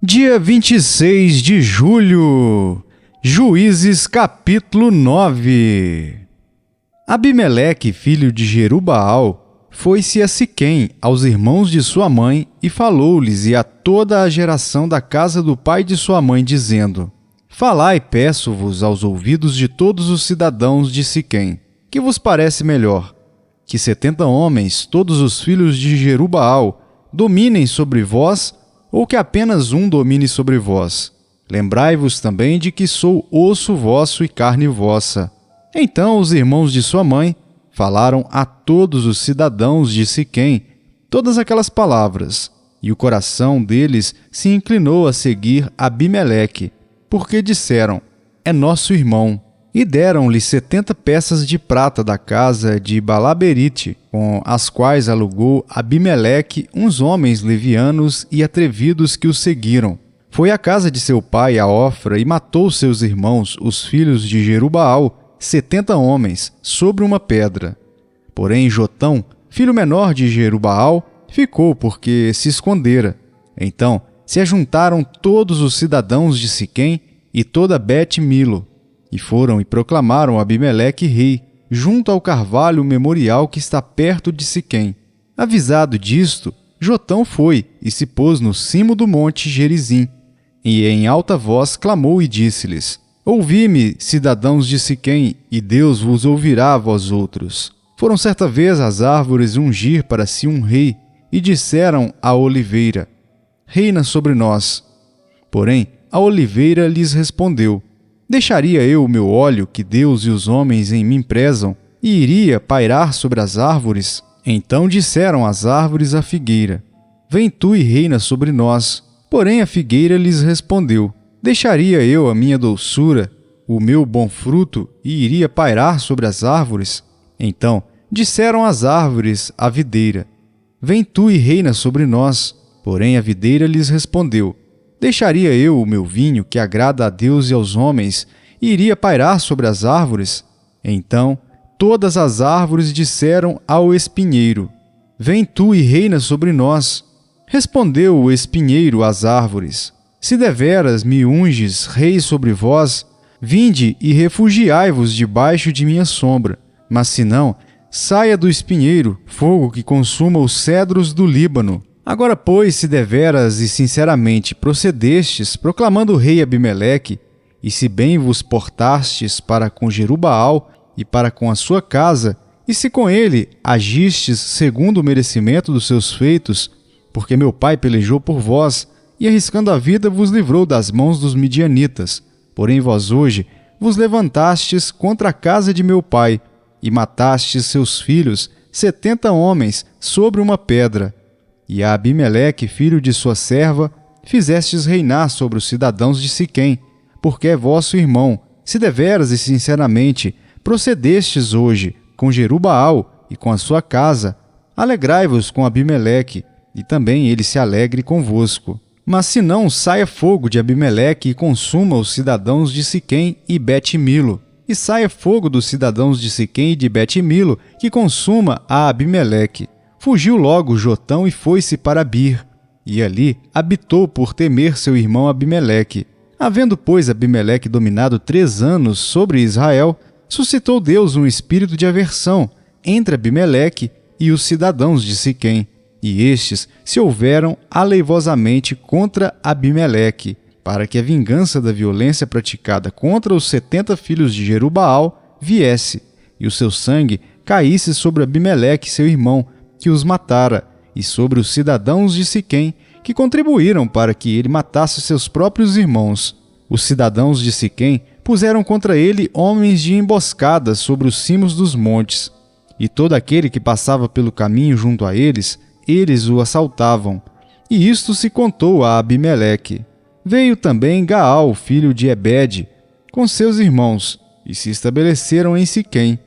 Dia 26 de julho, Juízes capítulo 9. Abimeleque, filho de Jerubaal, foi-se a Siquém, aos irmãos de sua mãe, e falou-lhes e a toda a geração da casa do pai de sua mãe, dizendo: Falai, peço-vos, aos ouvidos de todos os cidadãos de Siquém, que vos parece melhor, que 70 homens, todos os filhos de Jerubaal, dominem sobre vós, ou que apenas um domine sobre vós? Lembrai-vos também de que sou osso vosso e carne vossa. Então os irmãos de sua mãe falaram a todos os cidadãos de Siquém todas aquelas palavras, e o coração deles se inclinou a seguir Abimeleque, porque disseram: É nosso irmão. E deram-lhe 70 peças de prata da casa de Balaberite, com as quais alugou Abimeleque uns homens levianos e atrevidos que o seguiram. Foi à casa de seu pai, a Ofra, e matou seus irmãos, os filhos de Jerubaal, 70 homens, sobre uma pedra. Porém Jotão, filho menor de Jerubaal, ficou porque se escondera. Então se ajuntaram todos os cidadãos de Siquém e toda Bet-Milo, e foram e proclamaram Abimeleque rei, junto ao carvalho memorial que está perto de Siquém. Avisado disto, Jotão foi e se pôs no cimo do monte Gerizim, e em alta voz clamou e disse-lhes: Ouvi-me, cidadãos de Siquém, e Deus vos ouvirá a vós outros. Foram certa vez as árvores ungir para si um rei, e disseram à oliveira: Reina sobre nós. Porém a oliveira lhes respondeu: Deixaria eu o meu óleo que Deus e os homens em mim prezam, e iria pairar sobre as árvores? Então disseram as árvores à figueira: Vem tu e reina sobre nós. Porém a figueira lhes respondeu: Deixaria eu a minha doçura, o meu bom fruto, e iria pairar sobre as árvores? Então disseram as árvores à videira: Vem tu e reina sobre nós. Porém a videira lhes respondeu: Deixaria eu o meu vinho, que agrada a Deus e aos homens, e iria pairar sobre as árvores? Então todas as árvores disseram ao espinheiro: Vem tu e reina sobre nós. Respondeu o espinheiro às árvores: Se deveras me unges rei sobre vós, vinde e refugiai-vos debaixo de minha sombra. Mas se não, saia do espinheiro fogo que consuma os cedros do Líbano. Agora, pois, se deveras e sinceramente procedestes, proclamando o rei Abimeleque, e se bem vos portastes para com Jerubaal e para com a sua casa, e se com ele agistes segundo o merecimento dos seus feitos, porque meu pai pelejou por vós, e arriscando a vida vos livrou das mãos dos midianitas. Porém vós hoje vos levantastes contra a casa de meu pai, e matastes seus filhos, 70 homens, sobre uma pedra. E a Abimeleque, filho de sua serva, fizestes reinar sobre os cidadãos de Siquém, porque é vosso irmão. Se deveras e sinceramente procedestes hoje com Jerubaal e com a sua casa, alegrai-vos com Abimeleque, e também ele se alegre convosco. Mas se não, saia fogo de Abimeleque e consuma os cidadãos de Siquém e Bet-Milo. E saia fogo dos cidadãos de Siquém e de Bet-Milo, que consuma a Abimeleque. Fugiu logo Jotão e foi-se para Bir, e ali habitou por temer seu irmão Abimeleque. Havendo, pois, Abimeleque dominado 3 anos sobre Israel, suscitou Deus um espírito de aversão entre Abimeleque e os cidadãos de Siquém, e estes se houveram aleivosamente contra Abimeleque, para que a vingança da violência praticada contra os 70 filhos de Jerubaal viesse, e o seu sangue caísse sobre Abimeleque, seu irmão, que os matara, e sobre os cidadãos de Siquém, que contribuíram para que ele matasse seus próprios irmãos. Os cidadãos de Siquém puseram contra ele homens de emboscada sobre os cimos dos montes, e todo aquele que passava pelo caminho junto a eles, eles o assaltavam. E isto se contou a Abimeleque. Veio também Gaal, filho de Ebede, com seus irmãos, e se estabeleceram em Siquém.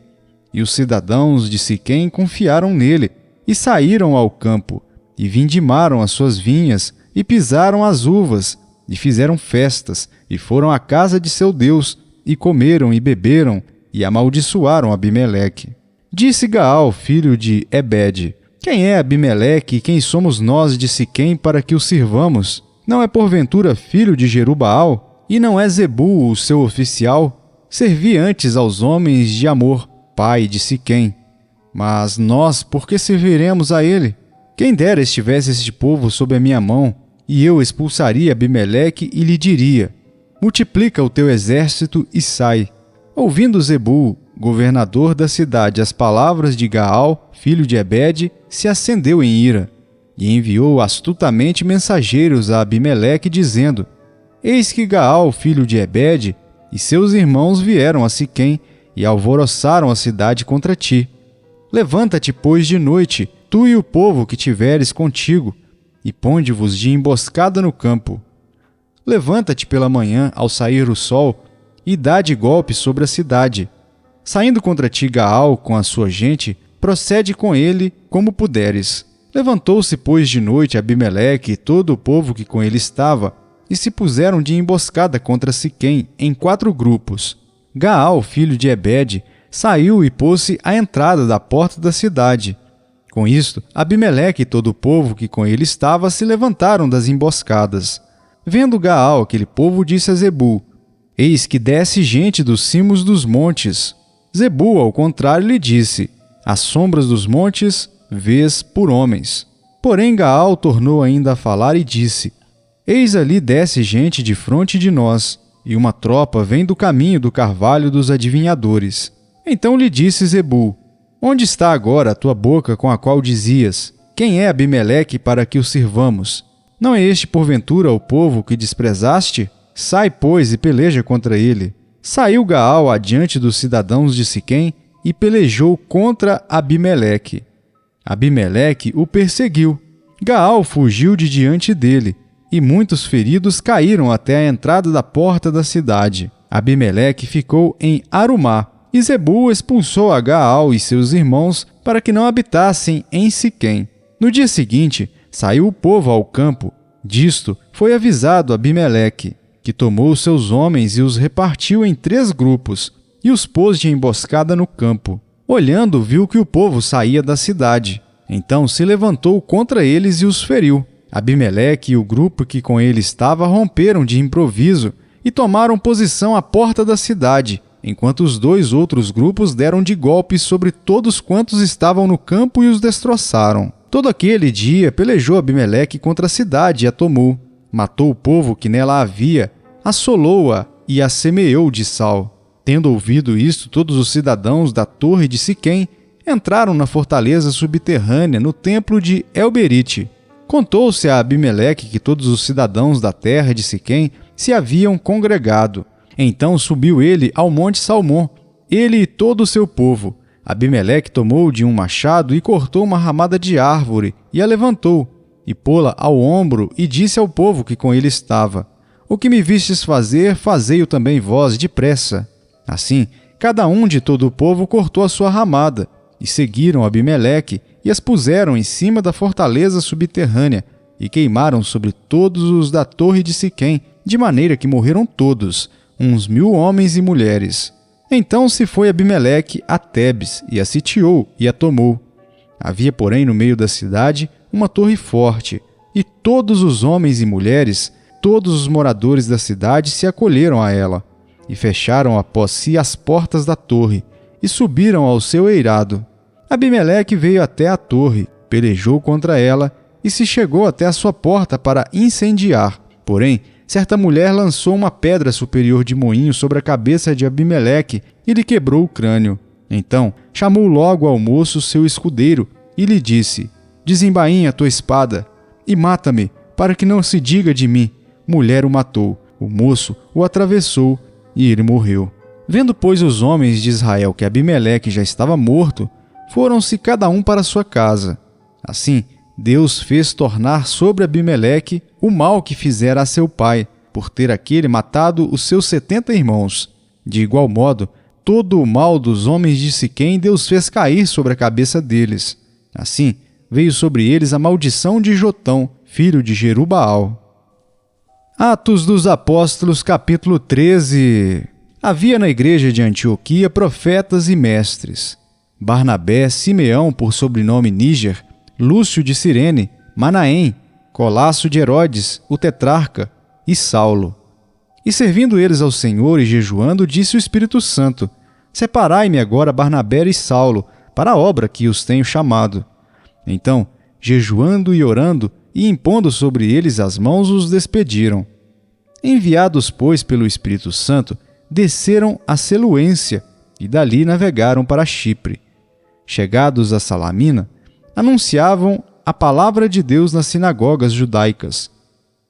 E os cidadãos de Siquém confiaram nele, e saíram ao campo, e vindimaram as suas vinhas, e pisaram as uvas, e fizeram festas, e foram à casa de seu Deus, e comeram e beberam, e amaldiçoaram Abimeleque. Disse Gaal, filho de Ebede: Quem é Abimeleque e quem somos nós de Siquém para que o sirvamos? Não é porventura filho de Jerubaal? E não é Zebul o seu oficial? Servi antes aos homens de Amor, pai de Siquém. Mas nós, por que serviremos a ele? Quem dera estivesse este povo sob a minha mão, e eu expulsaria Abimeleque e lhe diria: multiplica o teu exército e sai. Ouvindo Zebul, governador da cidade, as palavras de Gaal, filho de Ebede, se acendeu em ira, e enviou astutamente mensageiros a Abimeleque, dizendo: eis que Gaal, filho de Ebede, e seus irmãos vieram a Siquém e alvoroçaram a cidade contra ti. Levanta-te, pois, de noite, tu e o povo que tiveres contigo, e ponde-vos de emboscada no campo. Levanta-te pela manhã, ao sair o sol, e dá de golpe sobre a cidade. Saindo contra ti Gaal com a sua gente, procede com ele como puderes. Levantou-se, pois, de noite Abimeleque e todo o povo que com ele estava, e se puseram de emboscada contra Siquém em 4 grupos. Gaal, filho de Ebede, saiu e pôs-se à entrada da porta da cidade. Com isto, Abimeleque e todo o povo que com ele estava se levantaram das emboscadas. Vendo Gaal aquele povo, disse a Zebul: eis que desce gente dos cimos dos montes. Zebul, ao contrário, lhe disse: as sombras dos montes vês por homens. Porém Gaal tornou ainda a falar e disse: eis ali desce gente de fronte de nós, e uma tropa vem do caminho do carvalho dos adivinhadores. Então lhe disse Zebul: onde está agora a tua boca com a qual dizias: quem é Abimeleque para que o sirvamos? Não é este porventura o povo que desprezaste? Sai, pois, e peleja contra ele. Saiu Gaal adiante dos cidadãos de Siquém e pelejou contra Abimeleque. Abimeleque o perseguiu. Gaal fugiu de diante dele, e muitos feridos caíram até a entrada da porta da cidade. Abimeleque ficou em Arumá, e Zebul expulsou a Gaal e seus irmãos para que não habitassem em Siquém. No dia seguinte, saiu o povo ao campo. Disto foi avisado Abimeleque, que tomou seus homens e os repartiu em 3 grupos, e os pôs de emboscada no campo. Olhando, viu que o povo saía da cidade. Então se levantou contra eles e os feriu. Abimeleque e o grupo que com ele estava romperam de improviso e tomaram posição à porta da cidade, enquanto os 2 outros grupos deram de golpes sobre todos quantos estavam no campo e os destroçaram. Todo aquele dia pelejou Abimeleque contra a cidade e a tomou. Matou o povo que nela havia, assolou-a e a semeou de sal. Tendo ouvido isto, todos os cidadãos da torre de Siquém entraram na fortaleza subterrânea no templo de Elberite. Contou-se a Abimeleque que todos os cidadãos da terra de Siquém se haviam congregado. Então subiu ele ao monte Salmom, ele e todo o seu povo. Abimeleque tomou de um machado e cortou uma ramada de árvore e a levantou, e pô-la ao ombro, e disse ao povo que com ele estava: o que me vistes fazer, fazei-o também vós depressa. Assim, cada um de todo o povo cortou a sua ramada, e seguiram Abimeleque, e as puseram em cima da fortaleza subterrânea, e queimaram sobre todos os da torre de Siquém, de maneira que morreram todos, uns 1000 homens e mulheres. Então se foi Abimeleque a Tebes, e a sitiou, e a tomou. Havia, porém, no meio da cidade, uma torre forte, e todos os homens e mulheres, todos os moradores da cidade se acolheram a ela, e fecharam após si as portas da torre, e subiram ao seu eirado. Abimeleque veio até a torre, pelejou contra ela, e se chegou até a sua porta para incendiar. Porém, certa mulher lançou uma pedra superior de moinho sobre a cabeça de Abimeleque e lhe quebrou o crânio. Então chamou logo ao moço seu escudeiro e lhe disse: desembainha a tua espada e mata-me, para que não se diga de mim: mulher o matou. O moço o atravessou e ele morreu. Vendo, pois, os homens de Israel que Abimeleque já estava morto, foram-se cada um para sua casa. Assim, Deus fez tornar sobre Abimeleque o mal que fizera a seu pai, por ter aquele matado os seus 70 irmãos. De igual modo, todo o mal dos homens de Siquém Deus fez cair sobre a cabeça deles. Assim, veio sobre eles a maldição de Jotão, filho de Jerubaal. Atos dos Apóstolos, capítulo 13. Havia na igreja de Antioquia profetas e mestres: Barnabé, Simeão, por sobrenome Níger, Lúcio de Cirene, Manaém, Colasso de Herodes, o tetrarca, e Saulo. E servindo eles ao Senhor e jejuando, disse o Espírito Santo: Separai-me agora Barnabé e Saulo, para a obra que os tenho chamado. Então, jejuando e orando, e impondo sobre eles as mãos, os despediram. Enviados, pois, pelo Espírito Santo, desceram a Seluência, e dali navegaram para Chipre. Chegados a Salamina, anunciavam a palavra de Deus nas sinagogas judaicas.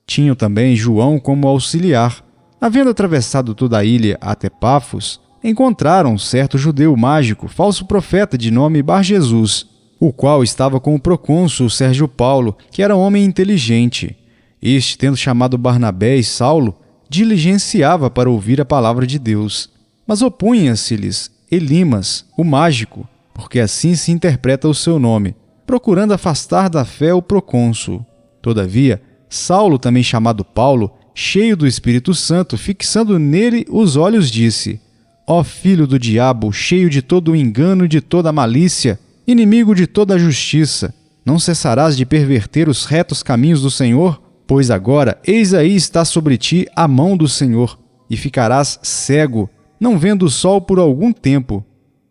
Tinham também João como auxiliar. Havendo atravessado toda a ilha até Pafos, encontraram um certo judeu mágico, falso profeta de nome Bar-Jesus, o qual estava com o procônsul Sérgio Paulo, que era homem inteligente. Este, tendo chamado Barnabé e Saulo, diligenciava para ouvir a palavra de Deus. Mas opunha-se-lhes Elimas, o mágico, porque assim se interpreta o seu nome, procurando afastar da fé o procônsul. Todavia, Saulo, também chamado Paulo, cheio do Espírito Santo, fixando nele os olhos, disse: Ó filho do diabo, cheio de todo o engano e de toda a malícia, inimigo de toda a justiça, não cessarás de perverter os retos caminhos do Senhor? Pois agora, eis aí está sobre ti a mão do Senhor, e ficarás cego, não vendo o sol por algum tempo.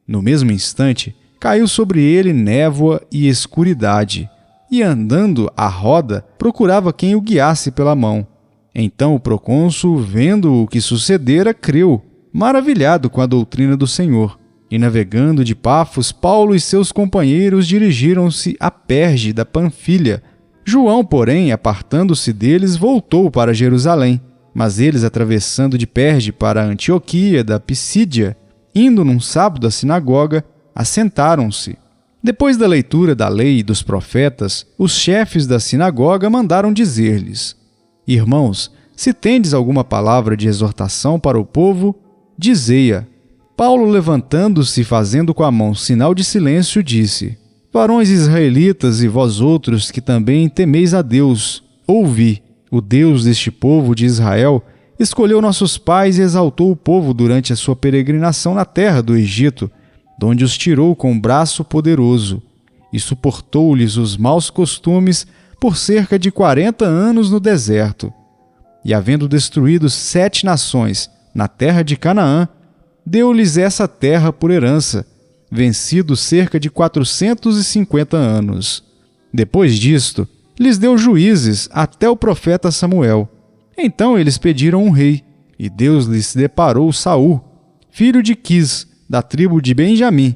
No mesmo instante, caiu sobre ele névoa e escuridade, e andando à roda, procurava quem o guiasse pela mão. Então o procônsul, vendo o que sucedera, creu, maravilhado com a doutrina do Senhor. E navegando de Pafos, Paulo e seus companheiros dirigiram-se a Perge da Panfilha. João, porém, apartando-se deles, voltou para Jerusalém. Mas eles, atravessando de Perge para Antioquia da Pisídia, indo num sábado à sinagoga, assentaram-se. Depois da leitura da lei e dos profetas, os chefes da sinagoga mandaram dizer-lhes: Irmãos, se tendes alguma palavra de exortação para o povo, dizei-a. Paulo, levantando-se e fazendo com a mão sinal de silêncio, disse: Varões israelitas e vós outros que também temeis a Deus, ouvi. O Deus deste povo de Israel escolheu nossos pais e exaltou o povo durante a sua peregrinação na terra do Egito, donde os tirou com um braço poderoso, e suportou-lhes os maus costumes por cerca de 40 anos no deserto. E havendo destruído 7 nações na terra de Canaã, deu-lhes essa terra por herança, vencidos cerca de 450 anos. Depois disto, lhes deu juízes até o profeta Samuel. Então eles pediram um rei, e Deus lhes deparou Saul, filho de Quis, da tribo de Benjamim,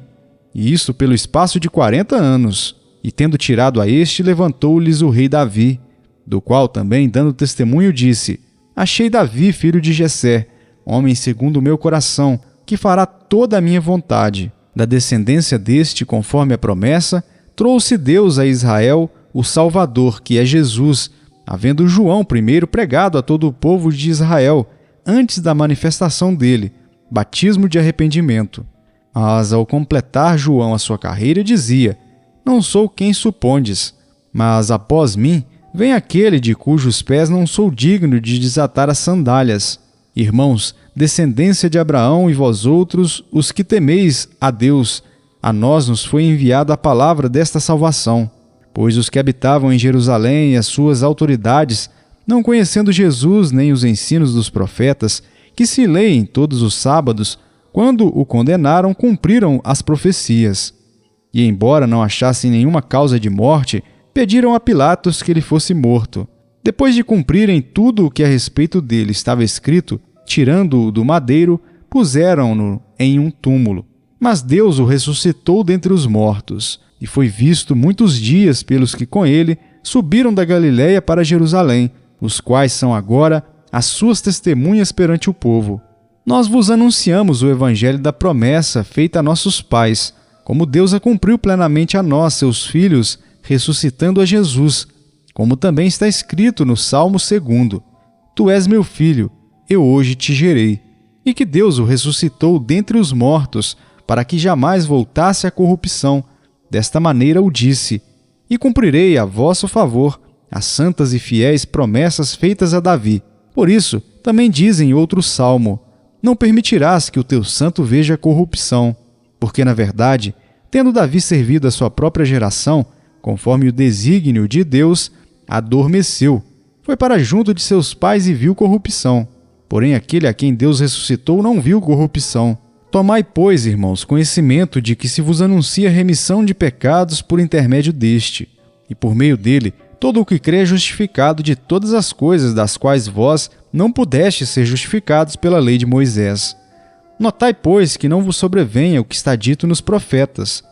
e isso pelo espaço de 40 anos. E tendo tirado a este, levantou-lhes o rei Davi, do qual também, dando testemunho, disse: Achei Davi, filho de Jessé, homem segundo o meu coração, que fará toda a minha vontade. Da descendência deste, conforme a promessa, trouxe Deus a Israel o Salvador, que é Jesus, havendo João primeiro pregado a todo o povo de Israel, antes da manifestação dele, batismo de arrependimento. Mas, ao completar João a sua carreira, dizia: Não sou quem supondes, mas após mim vem aquele de cujos pés não sou digno de desatar as sandálias. Irmãos, descendência de Abraão e vós outros, os que temeis a Deus, a nós nos foi enviada a palavra desta salvação. Pois os que habitavam em Jerusalém e as suas autoridades, não conhecendo Jesus nem os ensinos dos profetas, que se leem todos os sábados, quando o condenaram, cumpriram as profecias. E, embora não achassem nenhuma causa de morte, pediram a Pilatos que ele fosse morto. Depois de cumprirem tudo o que a respeito dele estava escrito, tirando-o do madeiro, puseram-no em um túmulo. Mas Deus o ressuscitou dentre os mortos, e foi visto muitos dias pelos que com ele subiram da Galiléia para Jerusalém, os quais são agora as suas testemunhas perante o povo. Nós vos anunciamos o evangelho da promessa feita a nossos pais, como Deus a cumpriu plenamente a nós, seus filhos, ressuscitando a Jesus, como também está escrito no Salmo 2: Tu és meu filho, eu hoje te gerei. E que Deus o ressuscitou dentre os mortos, para que jamais voltasse à corrupção. Desta maneira o disse: E cumprirei a vosso favor as santas e fiéis promessas feitas a Davi. Por isso, também diz em outro salmo: Não permitirás que o teu santo veja corrupção. Porque, na verdade, tendo Davi servido a sua própria geração, conforme o desígnio de Deus, adormeceu, foi para junto de seus pais e viu corrupção. Porém, aquele a quem Deus ressuscitou não viu corrupção. Tomai, pois, irmãos, conhecimento de que se vos anuncia remissão de pecados por intermédio deste, e por meio dele, todo o que crê é justificado de todas as coisas das quais vós não pudestes ser justificados pela lei de Moisés. Notai, pois, que não vos sobrevenha o que está dito nos profetas.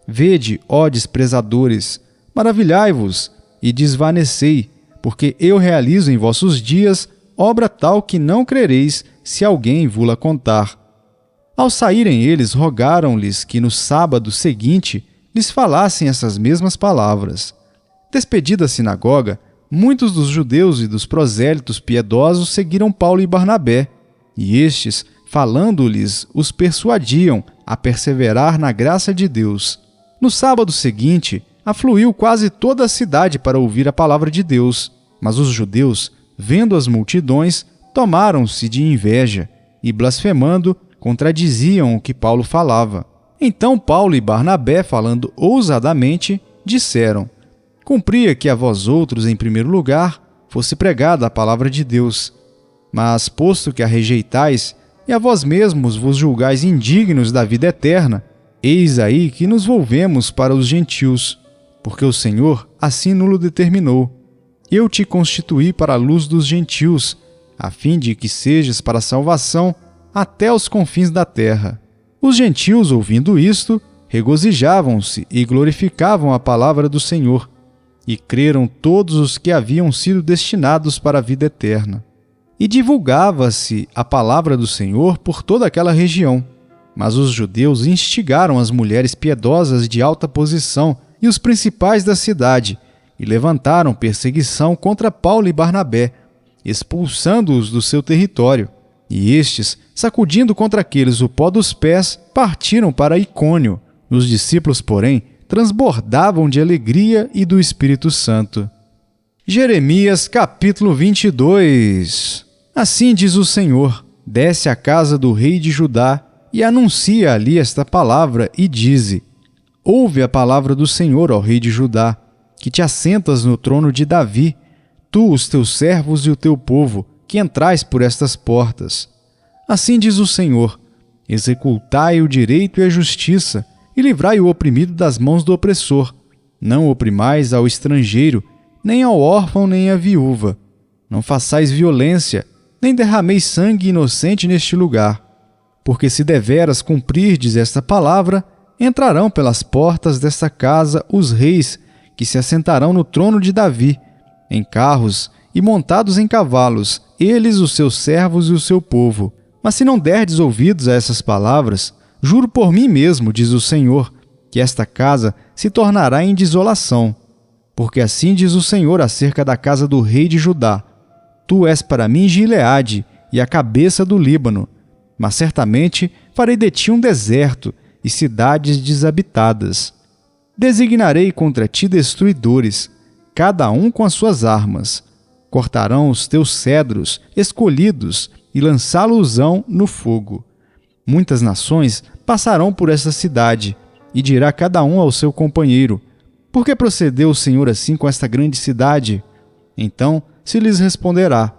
Vede, ó desprezadores, maravilhai-vos e desvanecei, porque eu realizo em vossos dias obra tal que não crereis se alguém vo-la contar. Ao saírem eles, rogaram-lhes que no sábado seguinte lhes falassem essas mesmas palavras. Despedida a sinagoga, muitos dos judeus e dos prosélitos piedosos seguiram Paulo e Barnabé, e estes, falando-lhes, os persuadiam a perseverar na graça de Deus. No sábado seguinte, afluiu quase toda a cidade para ouvir a palavra de Deus, mas os judeus, vendo as multidões, tomaram-se de inveja e, blasfemando, contradiziam o que Paulo falava. Então Paulo e Barnabé, falando ousadamente, disseram: cumpria que a vós outros, em primeiro lugar, fosse pregada a palavra de Deus. Mas, posto que a rejeitais, e a vós mesmos vos julgais indignos da vida eterna, eis aí que nos volvemos para os gentios, porque o Senhor assim nulo determinou. Eu te constituí para a luz dos gentios, a fim de que sejas para a salvação até os confins da terra. Os gentios, ouvindo isto, regozijavam-se e glorificavam a palavra do Senhor, e creram todos os que haviam sido destinados para a vida eterna. E divulgava-se a palavra do Senhor por toda aquela região. Mas os judeus instigaram as mulheres piedosas de alta posição e os principais da cidade, e levantaram perseguição contra Paulo e Barnabé, expulsando-os do seu território. E estes, sacudindo contra aqueles o pó dos pés, partiram para Icônio. Os discípulos, porém, transbordavam de alegria e do Espírito Santo. Jeremias capítulo 22. Assim diz o Senhor: desce à casa do rei de Judá e anuncia ali esta palavra e dize: ouve a palavra do Senhor, ó rei de Judá, que te assentas no trono de Davi, tu, os teus servos e o teu povo, que entrais por estas portas. Assim diz o Senhor: executai o direito e a justiça, e livrai o oprimido das mãos do opressor. Não oprimais ao estrangeiro, nem ao órfão, nem à viúva. Não façais violência, nem derrameis sangue inocente neste lugar. Porque se deveras cumprirdes esta palavra, entrarão pelas portas desta casa os reis que se assentarão no trono de Davi, em carros e montados em cavalos, eles, os seus servos e o seu povo. Mas se não derdes ouvidos a essas palavras, juro por mim mesmo, diz o Senhor, que esta casa se tornará em desolação. Porque assim diz o Senhor acerca da casa do rei de Judá: tu és para mim Gileade e a cabeça do Líbano, mas certamente farei de ti um deserto e cidades desabitadas. Designarei contra ti destruidores, cada um com as suas armas. Cortarão os teus cedros escolhidos e lançá-los-ão no fogo. Muitas nações passarão por essa cidade, e dirá cada um ao seu companheiro: por que procedeu o Senhor assim com esta grande cidade? Então se lhes responderá: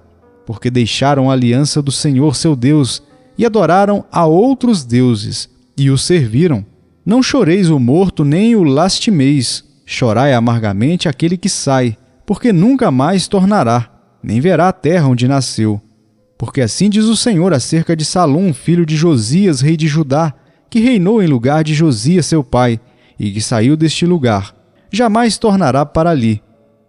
porque deixaram a aliança do Senhor seu Deus, e adoraram a outros deuses, e os serviram. Não choreis o morto, nem o lastimeis, chorai amargamente aquele que sai, porque nunca mais tornará, nem verá a terra onde nasceu. Porque assim diz o Senhor acerca de Salum, filho de Josias, rei de Judá, que reinou em lugar de Josias seu pai, e que saiu deste lugar. Jamais tornará para ali,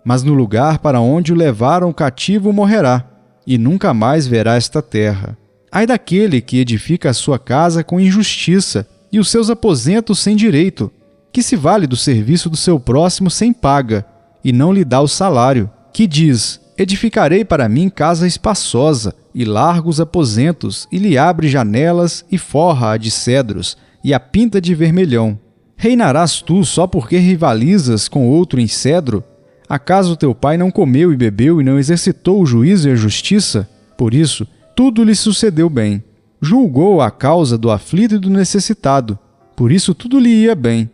mas no lugar para onde o levaram cativo morrerá, e nunca mais verá esta terra. Ai daquele que edifica a sua casa com injustiça, e os seus aposentos sem direito, que se vale do serviço do seu próximo sem paga, e não lhe dá o salário, que diz: edificarei para mim casa espaçosa, e largos aposentos, e lhe abre janelas, e forra-a de cedros, e a pinta de vermelhão. Reinarás tu só porque rivalizas com outro em cedro? Acaso teu pai não comeu e bebeu e não exercitou o juízo e a justiça? Por isso, tudo lhe sucedeu bem. Julgou a causa do aflito e do necessitado. Por isso tudo lhe ia bem.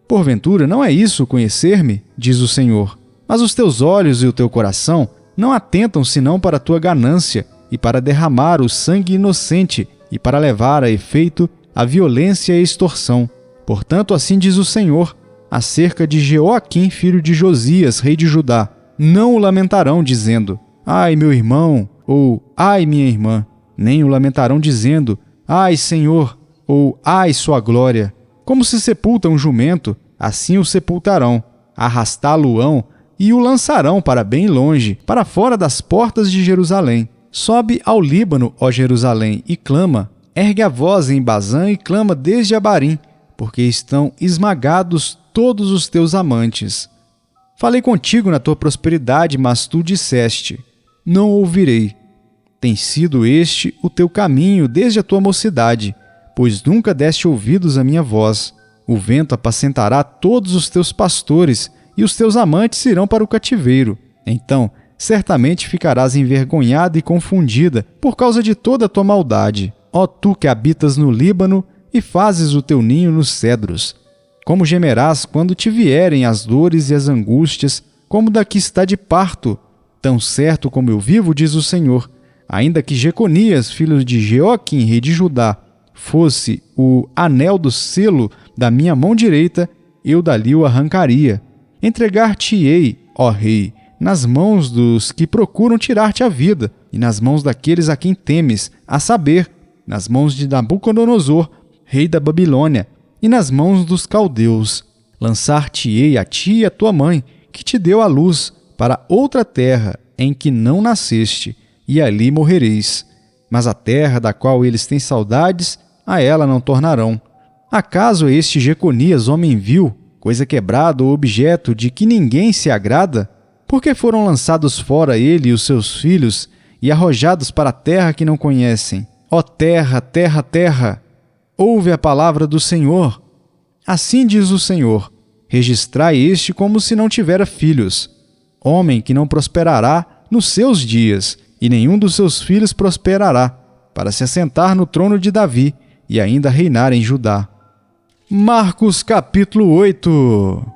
Porventura, não é isso conhecer-me? Diz o Senhor. Mas os teus olhos e o teu coração não atentam senão para a tua ganância e para derramar o sangue inocente e para levar a efeito a violência e a extorsão. Portanto, assim diz o Senhor, acerca de Jeoaquim, filho de Josias, rei de Judá: não o lamentarão, dizendo: ai, meu irmão, ou ai, minha irmã. Nem o lamentarão, dizendo: ai, Senhor, ou ai, sua glória. Como se sepulta um jumento, assim o sepultarão, arrastá-lo-ão e o lançarão para bem longe, para fora das portas de Jerusalém. Sobe ao Líbano, ó Jerusalém, e clama. Ergue a voz em Bazã e clama desde Abarim, porque estão esmagados todos os teus amantes. Falei contigo na tua prosperidade, mas tu disseste: não ouvirei. Tem sido este o teu caminho desde a tua mocidade, pois nunca deste ouvidos à minha voz. O vento apacentará todos os teus pastores, e os teus amantes irão para o cativeiro. Então, certamente ficarás envergonhada e confundida por causa de toda a tua maldade. Ó tu que habitas no Líbano e fazes o teu ninho nos cedros. Como gemerás quando te vierem as dores e as angústias, como daqui está de parto. Tão certo como eu vivo, diz o Senhor, ainda que Jeconias, filho de Jeoaquim, rei de Judá, fosse o anel do selo da minha mão direita, eu dali o arrancaria. Entregar-te-ei, ó rei, nas mãos dos que procuram tirar-te a vida, e nas mãos daqueles a quem temes, a saber, nas mãos de Nabucodonosor, rei da Babilônia, e nas mãos dos caldeus. Lançar-te-ei a ti e a tua mãe, que te deu a luz, para outra terra em que não nasceste, e ali morrereis. Mas a terra da qual eles têm saudades, a ela não tornarão. Acaso este Jeconias, homem vil, coisa quebrada ou objeto de que ninguém se agrada? Porque foram lançados fora ele e os seus filhos e arrojados para a terra que não conhecem. Ó terra, terra, terra, ouve a palavra do Senhor. Assim diz o Senhor: registrai este como se não tivera filhos. Homem que não prosperará nos seus dias, e nenhum dos seus filhos prosperará, para se assentar no trono de Davi e ainda reinar em Judá. Marcos capítulo 8.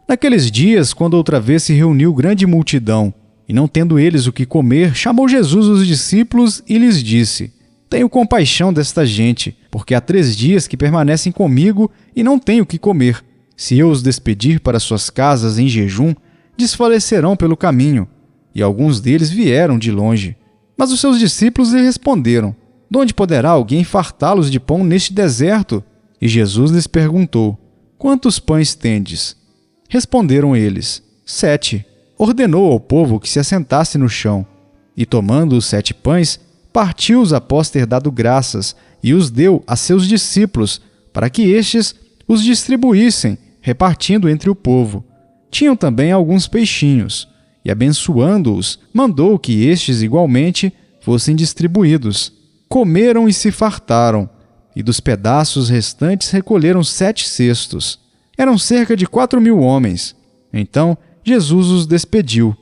Naqueles dias, quando outra vez se reuniu grande multidão, e não tendo eles o que comer, chamou Jesus os discípulos e lhes disse: tenho compaixão desta gente, porque há 3 dias que permanecem comigo e não tenho o que comer. Se eu os despedir para suas casas em jejum, desfalecerão pelo caminho. E alguns deles vieram de longe. Mas os seus discípulos lhe responderam: de onde poderá alguém fartá-los de pão neste deserto? E Jesus lhes perguntou: quantos pães tendes? Responderam eles: 7. Ordenou ao povo que se assentasse no chão. E tomando os 7 pães, partiu-os após ter dado graças, e os deu a seus discípulos, para que estes os distribuíssem, repartindo entre o povo. Tinham também alguns peixinhos, e abençoando-os, mandou que estes igualmente fossem distribuídos. Comeram e se fartaram, e dos pedaços restantes recolheram 7 cestos. Eram cerca de 4.000 homens. Então Jesus os despediu.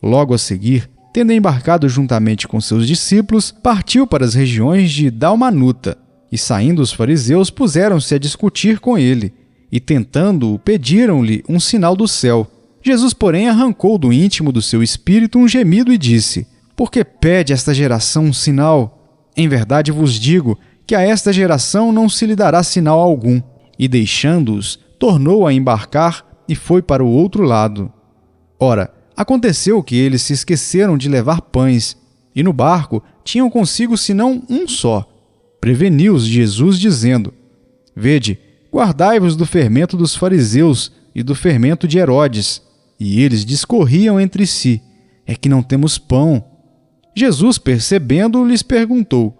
Logo a seguir, tendo embarcado juntamente com seus discípulos, partiu para as regiões de Dalmanuta. E saindo os fariseus, puseram-se a discutir com ele, e tentando-o, pediram-lhe um sinal do céu. Jesus, porém, arrancou do íntimo do seu espírito um gemido e disse: por que pede esta geração um sinal? Em verdade vos digo que a esta geração não se lhe dará sinal algum. E deixando-os, tornou a embarcar e foi para o outro lado. Ora, aconteceu que eles se esqueceram de levar pães, e no barco tinham consigo senão um só. Preveniu-os Jesus, dizendo: vede, guardai-vos do fermento dos fariseus e do fermento de Herodes. E eles discorriam entre si: é que não temos pão. Jesus, percebendo, lhes perguntou: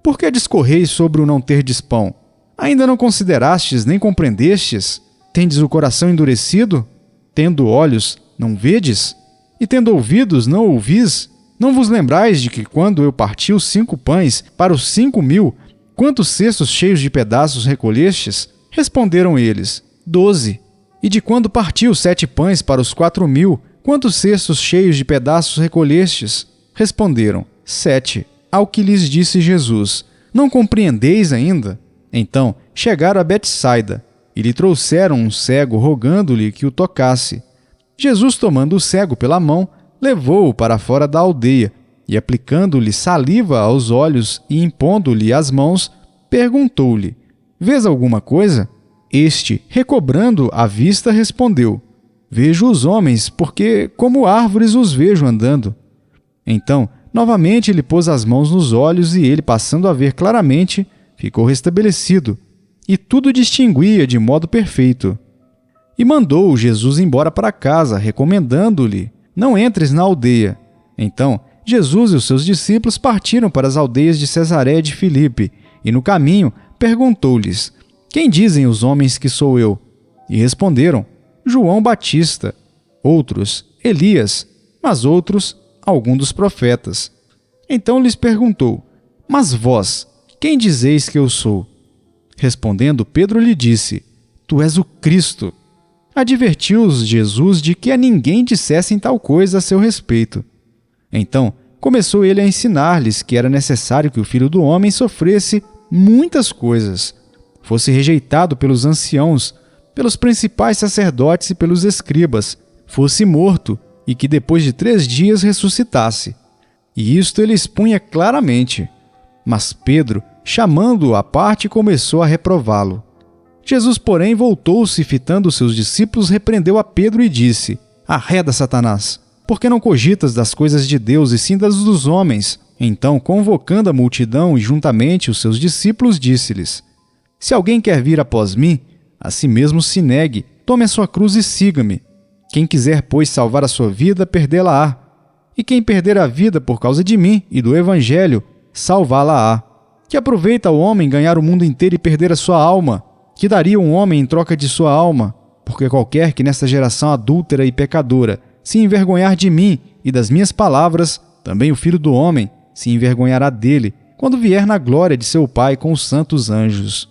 por que discorreis sobre o não terdes pão? Ainda não considerastes nem compreendestes? Tendes o coração endurecido? Tendo olhos, não vedes? E tendo ouvidos, não ouvis? Não vos lembrais de que quando eu parti os 5 pães para os 5.000, quantos cestos cheios de pedaços recolhestes? Responderam eles: 12. E de quando parti os 7 pães para os 4.000, quantos cestos cheios de pedaços recolhestes? Responderam: 7. Ao que lhes disse Jesus: não compreendeis ainda? Então chegaram a Betsaida, e lhe trouxeram um cego, rogando-lhe que o tocasse. Jesus, tomando o cego pela mão, levou-o para fora da aldeia e, aplicando-lhe saliva aos olhos e impondo-lhe as mãos, perguntou-lhe: Vês alguma coisa? Este, recobrando a vista, respondeu: Vejo os homens, porque como árvores os vejo andando. Então, novamente lhe pôs as mãos nos olhos e ele, passando a ver claramente, ficou restabelecido, e tudo distinguia de modo perfeito. E mandou Jesus embora para casa, recomendando-lhe: Não entres na aldeia. Então, Jesus e os seus discípulos partiram para as aldeias de Cesareia de Filipe, e no caminho perguntou-lhes: Quem dizem os homens que sou eu? E responderam: João Batista. Outros: Elias. Mas outros: algum dos profetas. Então lhes perguntou: Mas vós, quem dizeis que eu sou? Respondendo, Pedro lhe disse: Tu és o Cristo. Advertiu-os Jesus de que a ninguém dissessem tal coisa a seu respeito. Então começou ele a ensinar-lhes que era necessário que o Filho do Homem sofresse muitas coisas, fosse rejeitado pelos anciãos, pelos principais sacerdotes e pelos escribas, fosse morto e que depois de 3 dias ressuscitasse. E isto ele expunha claramente. Mas Pedro, chamando-o à parte, começou a reprová-lo. Jesus, porém, voltou-se e, fitando seus discípulos, repreendeu a Pedro e disse: Arreda, Satanás! Por que não cogitas das coisas de Deus e sim das dos homens? Então, convocando a multidão e juntamente os seus discípulos, disse-lhes: Se alguém quer vir após mim, a si mesmo se negue, tome a sua cruz e siga-me. Quem quiser, pois, salvar a sua vida, perdê-la-á. E quem perder a vida por causa de mim e do Evangelho, salvá-la-á. Que aproveita o homem ganhar o mundo inteiro e perder a sua alma? Que daria um homem em troca de sua alma? Porque qualquer que nesta geração adúltera e pecadora se envergonhar de mim e das minhas palavras, também o Filho do Homem se envergonhará dele, quando vier na glória de seu Pai com os santos anjos.